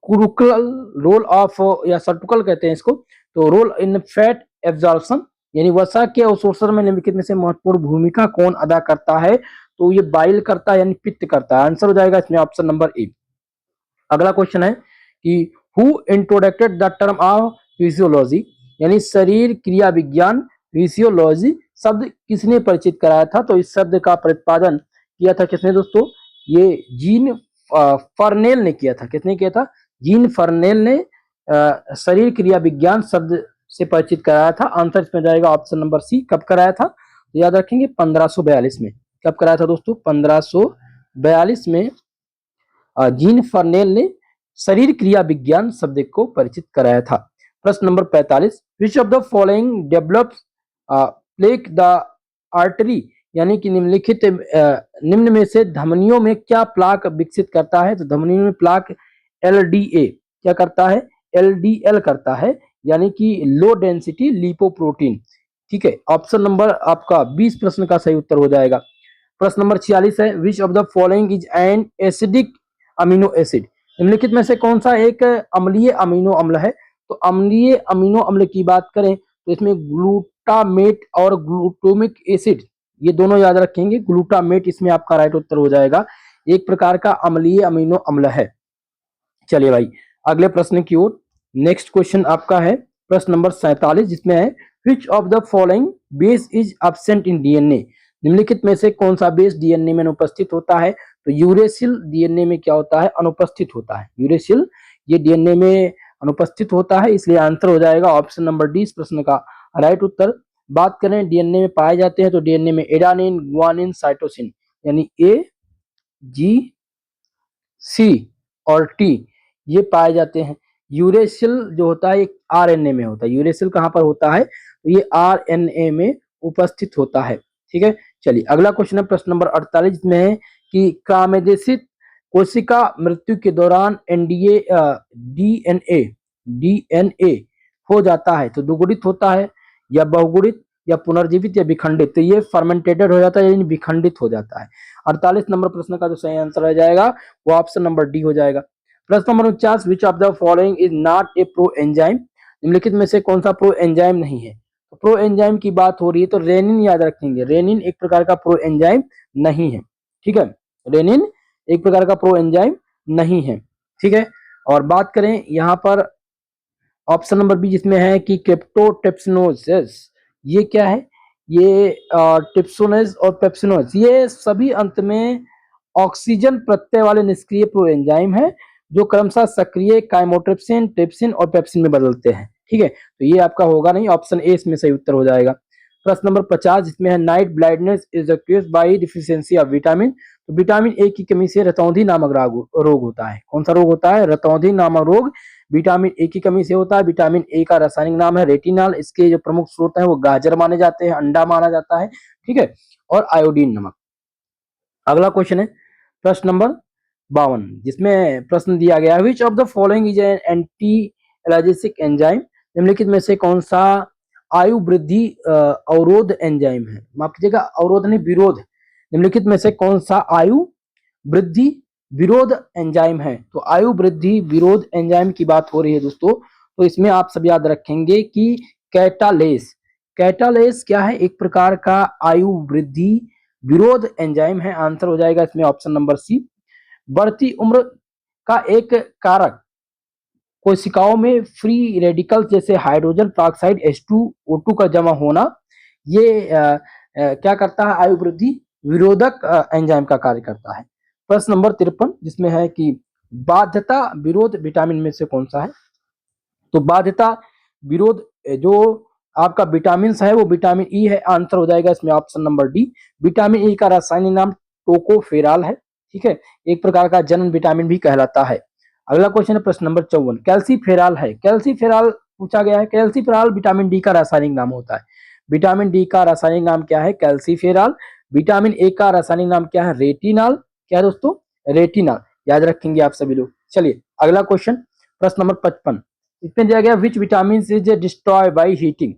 crucial role of, या सर्टुकल कहते हैं इसको, तो रोल इन फैट एब्जॉर्प्शन, यानी वसा के अवशोषण में निम्नलिखित में से महत्वपूर्ण भूमिका कौन अदा करता है। तो ये बाइल करता है यानी पित्त करता है। आंसर हो जाएगा इसमें ऑप्शन नंबर ए। अगला क्वेश्चन है कि who introduced the term of physiology, यानी शरीर क्रिया विज्ञान फिजियोलॉजी शब्द किसने परिचित कराया था? तो इस शब्द का प्रतिपादन किया था किसने दोस्तों? ये जीन फर्नेल ने किया था। किसने किया था? जीन फर्नेल ने शरीर क्रिया विज्ञान शब्द से परिचित कराया था। आंसर इसमें जाएगा ऑप्शन नंबर सी। कब कराया था? तो याद रखेंगे 1542 में। कब कराया था दोस्तों? 1542 में जीन फर्नेल ने शरीर क्रिया विज्ञान शब्द को परिचित कराया था। प्रश्न number 45, which of the following develops plaque the artery, यानी कि निम्नलिखित निम्न में से धमनियों में क्या प्लाक विकसित करता है? तो धमनियों में प्लाक एलडीए क्या करता है? एलडीएल करता है, यानी कि लो डेंसिटी लिपोप्रोटीन। ठीक है, ऑप्शन नंबर आपका 20 प्रश्न का सही उत्तर हो जाएगा। प्रश्न नंबर 46 है, which of the following is an acidic amino acid, निम्नलिखित में से कौन सा एक अम्लीय अमीनो अम्ल है? तो अम्लीय अमीनो अम्ल की बात करें तो इसमें ग्लूटामेट और ग्लूटामिक एसिड, ये दोनों याद रखेंगे। ग्लूटामेट इसमें आपका राइट उत्तर हो जाएगा, एक प्रकार का अम्लीय अमीनो अम्ल है। चलिए भाई अगले प्रश्न की ओर। नेक्स्ट क्वेश्चन आपका है प्रश्न नंबर 47, जिसमें है which of the following base is absent in DNA, निम्नलिखित में से कौन सा बेस डीएनए में अनुपस्थित होता है? तो यूरेसिल डीएनए में क्या होता है? अनुपस्थित होता है। यूरेसिल ये डीएनए में अनुपस्थित होता है, इसलिए आंसर हो जाएगा ऑप्शन नंबर डी इस प्रश्न का राइट उत्तर। बात करें डीएनए में पाए जाते हैं तो डीएनए में एडानिन, गुआनिन, साइटोसिन, यानी ए, जी, सी और टी ये पाए जाते हैं। यूरेसिल जो होता है एक आरएनए में होता है। यूरेसिल कहाँ पर होता है? तो ये आरएनए में उपस्थित होता है। ठीक है, चलिए अगला क्वेश्चन है प्रश्न नंबर 48 में है कि कामेदेशित कोशिका मृत्यु के दौरान एनडीए डीएनए डीएनए हो जाता है तो दुगुणित होता है या बहुगुणित या पुनर्जीवित या विखंडित? तो ये फर्मेंटेटेड हो जाता है यानी विखंडित हो जाता है। 48 नंबर प्रश्न का जो सही आंसर रह जाएगा वो ऑप्शन नंबर डी हो जाएगा। प्रश्न number 49, which of the following is not a pro enzyme, निम्नलिखित में से कौन सा प्रो एंजाइम नहीं है? तो प्रो एंजाइम की बात हो रही है तो रेनिन याद रखेंगे। रेनिन एक प्रकार का प्रो एंजाइम नहीं है। ठीक है, रेनिन एक प्रकार का प्रो एंजाइम नहीं है। ठीक है, और बात करें यहाँ पर ऑप्शन नंबर बी जिसमें है कि क्रिप्टोट्रिप्सिनोसिस, ये क्या है? ये ट्रिप्सिनोज और पेप्सिनोज ये सभी अंत में ऑक्सीजन प्रत्यय वाले निष्क्रिय प्रो एंजाइम है जो क्रमशः सक्रिय काइमोट्रिप्सिन, ट्रिप्सिन और पेप्सिन में बदलते हैं। ठीक है, तो ये आपका होगा नहीं, ऑप्शन ए इसमें सही उत्तर हो जाएगा। प्रश्न नंबर 50 जिसमें है night blindness is accused bye deficiency of vitamin, तो विटामिन ए की कमी से रतौंधी नामक रोग होता है। कौन सा रोग होता है? रतौंधी नामक रोग विटामिन ए की कमी से होता है। विटामिन ए का रासायनिक नाम है रेटिनॉल। इसके जो प्रमुख स्रोत हैं वो गाजर माने जाते हैं, अंडा माना जाता है, ठीक है, और आयोडीन नमक। अगला क्वेश्चन है प्रश्न नंबर 52 जिसमें प्रश्न दिया गया है which of the following is an anti allergic enzyme, निम्नलिखित में से कौन सा आयु वृद्धि अवरोध एंजाइम है? माफ कीजिएगा, अवरोध नहीं, विरोध। निम्नलिखित में से कौन सा आयु वृद्धि विरोध एंजाइम है? तो आयु वृद्धि विरोध एंजाइम की बात हो रही है दोस्तों, तो इसमें आप सब याद रखेंगे कि कैटालेस, कैटालेस क्या है? एक प्रकार का आयु वृद्धि विरोध एंजाइम है। आंसर हो जाएगा इसमें ऑप्शन नंबर सी। बढ़ती उम्र का एक कारक कोशिकाओं में फ्री रेडिकल्स जैसे हाइड्रोजन पेरोक्साइड H2O2 का जमा होना, ये क्या करता है? आयु वृद्धि विरोधक एंजाइम का कार्य करता है। प्रश्न नंबर 53 जिसमें है कि बाध्यता विरोध विटामिन में से कौन सा है? तो बाध्यता विरोध जो आपका विटामिन है वो विटामिन ई है। आंसर हो जाएगा इसमें option number D. Vitamin E का रासायनिक नाम टोकोफेराल है। ठीक है, एक प्रकार का जनन विटामिन भी कहलाता है। अगला क्वेश्चन है प्रश्न नंबर 54, कैल्सीफेराल है। कैल्सीफेराल पूछा गया है। कैल्सीफेराल विटामिन डी का रासायनिक नाम होता है। विटामिन डी का रासायनिक नाम क्या है? कैल्सीफेराल। विटामिन ए का रासायनिक नाम क्या है? रेटिनॉल। क्या है दोस्तों? रेटिनॉल। याद रखेंगे आप सभी लोग। चलिए अगला क्वेश्चन प्रश्न नंबर 55 इसमें दिया गया which vitamin is destroy by heating,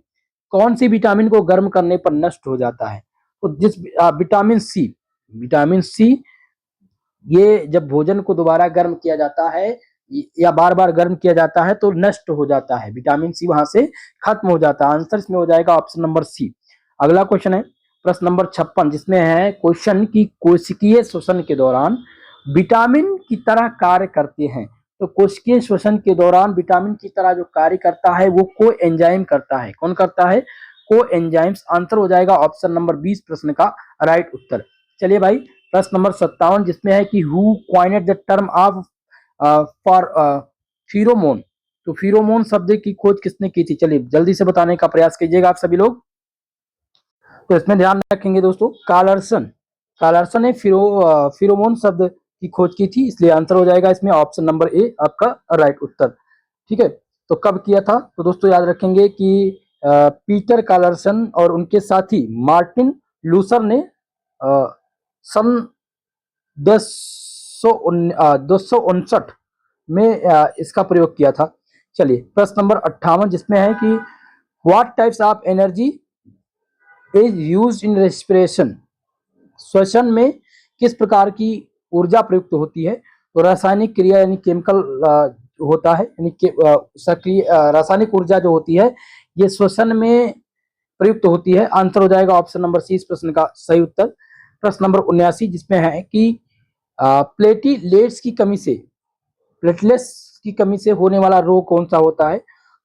कौन सी विटामिन को गर्म करने पर नष्ट हो जाता है? तो जिस विटामिन सी, विटामिन सी ये जब भोजन को दोबारा गर्म किया जाता है या बार बार गर्म किया जाता है तो नष्ट हो जाता है। विटामिन सी वहां से खत्म हो जाता है। आंसर इसमें हो जाएगा ऑप्शन नंबर सी। अगला क्वेश्चन है प्रश्न नंबर 56 जिसमें है क्वेश्चन की कोशिकीय श्वसन के दौरान विटामिन की तरह कार्य करते हैं। तो कोशिकीय श्वसन के दौरान विटामिन की तरह जो कार्य करता है वो कोएंजाइम करता है। कौन करता है? को एंजाइम्स, आंसर हो जाएगा ऑप्शन नंबर 20 प्रश्न का राइट उत्तर। चलिए भाई प्रश्न नंबर 57 जिसमें है कि who coined the term of for pheromone, तो फिरोमोन शब्द की खोज किसने की थी? चलिए जल्दी से बताने का प्रयास कीजिएगा आप सभी लोग। तो इसमें ध्यान रखेंगे दोस्तों, कार्लसन ने फिरोमोन शब्द की खोज की थी, इसलिए आंसर हो जाएगा इसमें ऑप्शन नंबर ए आपका राइट उत्तर। ठीक है, तो कब किया था? तो दोस्तों याद रखेंगे कि पीटर कार्लसन और उनके साथी मार्टिन लूसर ने सन 259 में इसका प्रयोग किया था। चलिए प्रश्न नंबर 58 जिसमें है कि what types of energy is used in respiration, श्वसन में किस प्रकार की ऊर्जा प्रयुक्त होती है? तो रासायनिक क्रिया यानी केमिकल होता है, यानी सक्रिय रासायनिक ऊर्जा जो होती है ये श्वसन में प्रयुक्त होती है, आंसर हो जाएगा ऑप्शन नंबर सी इस प्रश्न का सही उत्तर। प्रश्न नंबर 79 जिसमें है कि प्लेटलेट्स की कमी से होने वाला रोग कौन सा होता है?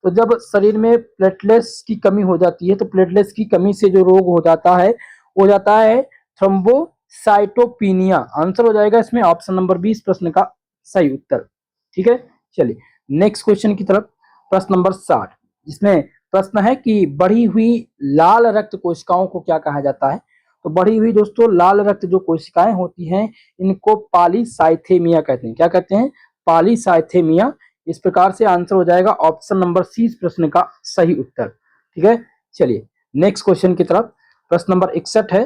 तो जब शरीर में प्लेटलेट्स की कमी हो जाती है तो प्लेटलेट्स की कमी से जो रोग हो जाता है वो जाता है थ्रोम्बोसाइटोपिनिया, आंसर हो जाएगा इसमें ऑप्शन नंबर 20 प्रश्न का सही उत्तर। ठीक है, चलिए नेक्स्ट क्वेश्चन की तरफ। प्रश्न नंबर 60 जिसमें प्रश्न है कि बढ़ी हुई लाल रक्त कोशिकाओं को क्या कहा जाता है? तो बढ़ी हुई दोस्तों लाल रक्त जो कोशिकाएं होती हैं इनको पॉलीसाइथेमिया कहते हैं। क्या कहते हैं? पॉलीसाइथेमिया। इस प्रकार से आंसर हो जाएगा ऑप्शन नंबर सी इस प्रश्न का सही उत्तर। ठीक है, चलिए नेक्स्ट क्वेश्चन की तरफ। प्रश्न नंबर 61 है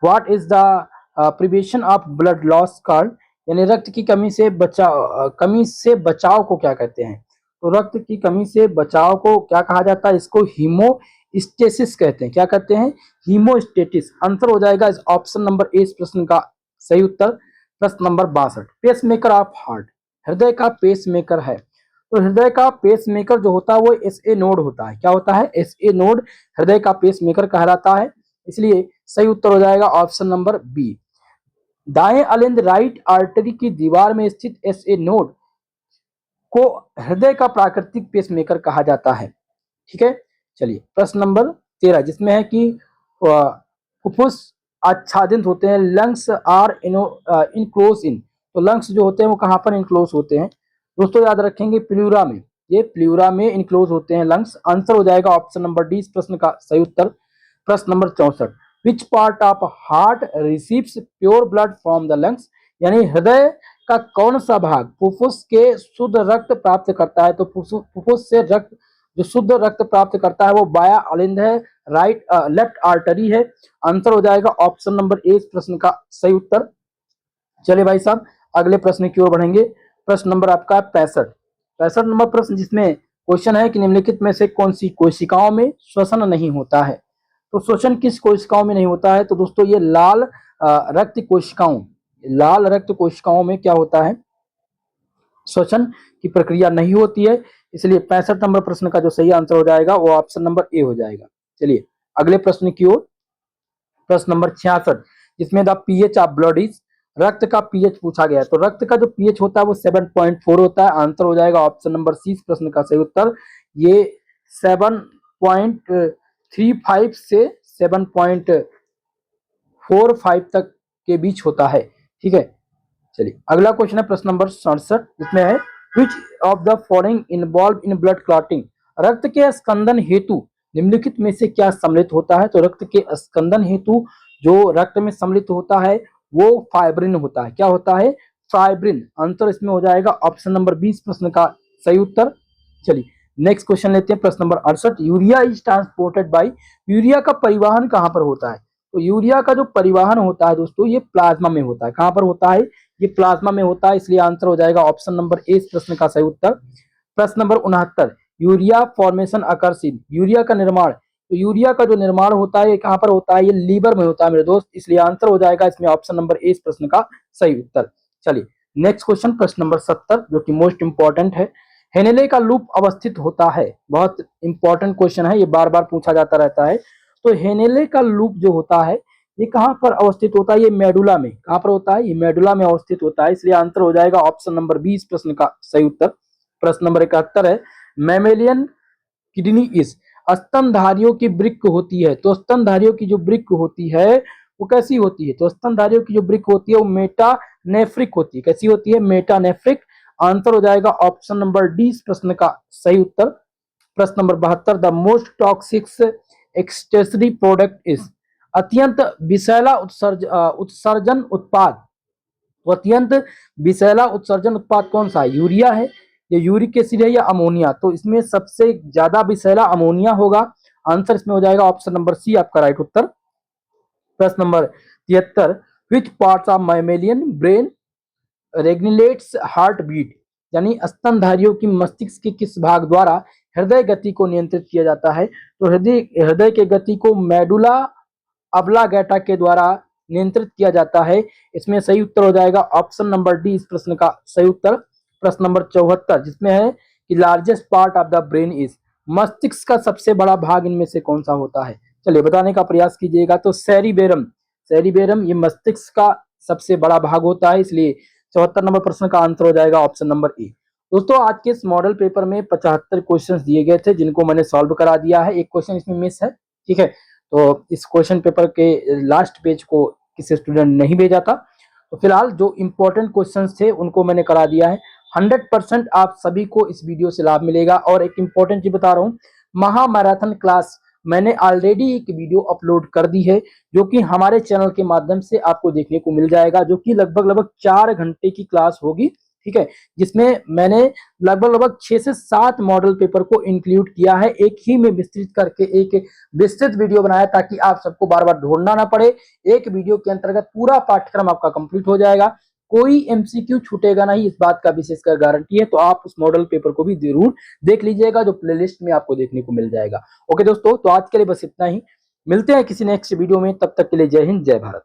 what is the prevention of blood loss called, यानी रक्त की कमी से बचाव को क्या कहते हैं? तो रक्त की कमी से बचाव को क्या कहा जाता है? इसको हीमोस्टेसिस कहते हैं। क्या कहते हैं? हीमोस्टेटिस, आंसर हो जाएगा इस ऑप्शन नंबर ए इस प्रश्न का सही उत्तर। प्रश्न नंबर 62 पेसमेकर ऑफ हार्ट, हृदय का पेसमेकर है, तो हृदय का पेसमेकर जो होता है वो एसए नोड होता है। क्या होता है? एसए नोड हृदय का पेसमेकर कहलाता है, इसलिए सही उत्तर हो जाएगा ऑप्शन नंबर बी। दाएं अलिंद राइट आर्टरी की दीवार में स्थित एसए नोड को हृदय का प्राकृतिक पेसमेकर कहा जाता है। ठीक है, चलिए प्रश्न नंबर 13 जिसमें है कि फुफ्फुस आच्छादित होते हैं, लंग्स आर इनक्लोज इन, तो लंग्स जो होते हैं वो कहाँ पर इनक्लोज होते हैं? दोस्तों याद रखेंगे प्लूरा में, ये प्लूरा में इनक्लोज होते हैं लंग्स, आंसर हो जाएगा ऑप्शन नंबर डी इस प्रश्न का सही उत्तर। प्रश्न number 64 which part of heart receives pure blood from the lungs, यानी हृदय का कौन सा भाग फुफ्फुस के शुद्ध रक्त प्राप्त करता है? तो फुफ्फुस से रक्त जो शुद्ध रक्त प्राप्त करता है वो बाया अलिंद है, लेफ्ट आर्टरी है, आंसर हो जाएगा ऑप्शन नंबर ए इस प्रश्न का सही उत्तर। चलिए भाई साहब अगले प्रश्न की ओर बढ़ेंगे। प्रश्न नंबर आपका 65 नंबर प्रश्न जिसमें क्वेश्चन है कि निम्नलिखित में से कौन सी कोशिकाओं में श्वसन नहीं होता है? तो श्वसन किस कोशिकाओं में नहीं होता है? तो दोस्तों ये लाल रक्त कोशिकाओं में क्या होता है? श्वसन की प्रक्रिया नहीं होती है, इसलिए 65 नंबर प्रश्न का जो सही आंसर हो जाएगा वो ऑप्शन नंबर ए हो जाएगा। चलिए अगले प्रश्न की ओर। प्रश्न नंबर 66 जिसमें the pH of blood is, रक्त का पीएच पूछा गया है, तो रक्त का जो पीएच होता है वो 7.4 होता है, आंसर हो जाएगा ऑप्शन नंबर सी प्रश्न का सही उत्तर। ये 7.35 से 7.45 तक के बीच होता है। ठीक है, चलिए अगला क्वेश्चन है प्रश्न नंबर 67 जिसमें है which of the following involve in blood clotting, रक्त के स्कंदन हेतु निम्नलिखित में से क्या सम्मिलित होता है? तो रक्त के स्कंदन हेतु जो रक्त में सम्मिलित होता है वो फाइब्रिन होता है। क्या होता है? फाइब्रिन, आंसर इसमें हो जाएगा ऑप्शन नंबर 20 प्रश्न का सही उत्तर। चलिए नेक्स्ट क्वेश्चन लेते हैं प्रश्न number 68 urea is transported by, urea का परिवहन कहां पर होता है? तो यूरिया का जो परिवहन होता है दोस्तों ये प्लाज्मा में होता है। कहां पर होता है? ये प्लाज्मा में होता है, इसलिए आंसर हो जाएगा ऑप्शन नंबर ए इस प्रश्न का सही उत्तर। प्रश्न number 69 urea formation occurs in, urea का निर्माण, तो यूरिया का जो निर्माण होता है ये कहां पर होता है? ये लीवर में होता है मेरे दोस्त, इसलिए आंसर हो जाएगा इसमें ऑप्शन नंबर ए इस प्रश्न का सही उत्तर। चलिए नेक्स्ट क्वेश्चन प्रश्न नंबर 70 जो कि मोस्ट इंपॉर्टेंट है, हेनेले का लूप अवस्थित होता है, बहुत इंपॉर्टेंट क्वेश्चन है, ये बार बार पूछा जाता रहता है। तो हेनेले का लूप जो होता है ये कहां पर अवस्थित होता है? ये मेडुला में, कहां पर होता है? ये मेडुला में अवस्थित होता है, इसलिए आंसर हो जाएगा ऑप्शन नंबर 20 प्रश्न का सही उत्तर। प्रश्न नंबर 71 है मैमेलियन किडनी इज, स्तनधारियों की वृक्क होती है, तो स्तनधारियों की जो वृक्क होती है वो कैसी होती है? तो स्तनधारियों की जो वृक्क होती है वो मेटानेफ्रिक होती है। कैसी होती है? मेटानेफ्रिक। आंसर हो जाएगा ऑप्शन नंबर डी इस प्रश्न का सही उत्तर। प्रश्न number 72, the most toxic excretory product is, अत्यंत विषैला उत्सर्जन उत्पाद, तो अत्यंत विषैला उत्सर्जन उत्पाद कौन सा है? यूरिया है, या यूरिक एसिड है, या अमोनिया? तो इसमें सबसे ज्यादा विषैला अमोनिया होगा। आंसर इसमें हो जाएगा ऑप्शन नंबर सी आपका राइट उत्तर। प्रश्न number 73, which parts of mammalian brain regulates heart beat, यानी स्तनधारियों की मस्तिष्क के किस भाग द्वारा हृदय गति को नियंत्रित किया जाता है? तो हृदय के गति को मेडुला ऑब्लांगेटा के द्वारा नियंत्रित किया जाता है। इसमें सही उत्तर हो जाएगा ऑप्शन नंबर डी इस प्रश्न का सही उत्तर। प्रश्न नंबर 74 जिसमें है कि largest part of the brain is, मस्तिष्क का सबसे बड़ा भाग इनमें से कौन सा होता है? चलिए बताने का प्रयास कीजिएगा। तो सेरिबेरम, सेरिबेरम ये मस्तिष्क का सबसे बड़ा भाग होता है, इसलिए 74 नंबर प्रश्न का आंसर हो जाएगा ऑप्शन नंबर ए। दोस्तों आज के इस मॉडल पेपर में 75 क्वेश्चंस दिए गए थे जिनको मैंने सॉल्व करा दिया है। एक क्वेश्चन इसमें मिस है, ठीक है, तो इस क्वेश्चन पेपर के लास्ट पेज को किसी स्टूडेंट नहीं भेजा था, तो फिलहाल जो इंपॉर्टेंट क्वेश्चंस थे उनको मैंने करा दिया है। 100% आप सभी को इस वीडियो से लाभ मिलेगा। और एक इंपॉर्टेंट चीज बता रहा हूँ, महा मैराथन क्लास मैंने ऑलरेडी एक वीडियो अपलोड कर दी है जो कि हमारे चैनल के माध्यम से आपको देखने को मिल जाएगा, जो कि लगभग 4 घंटे की क्लास होगी, ठीक है, जिसमें मैंने लगभग 6 से 7 मॉडल पेपर को इंक्लूड किया है, एक ही में विस्तृत करके एक विस्तृत वीडियो बनाया ताकि आप सबको बार बार ढूंढना ना पड़े। एक वीडियो के अंतर्गत पूरा पाठ्यक्रम आपका कंप्लीट हो जाएगा, कोई एमसीक्यू छूटेगा नहीं, इस बात का विशेषकर गारंटी है। तो आप उस मॉडल पेपर को भी जरूर देख लीजिएगा जो प्लेलिस्ट में आपको देखने को मिल जाएगा। ओके दोस्तों, तो आज के लिए बस इतना ही, मिलते हैं किसी नेक्स्ट वीडियो में, तब तक के लिए जय हिंद जय भारत।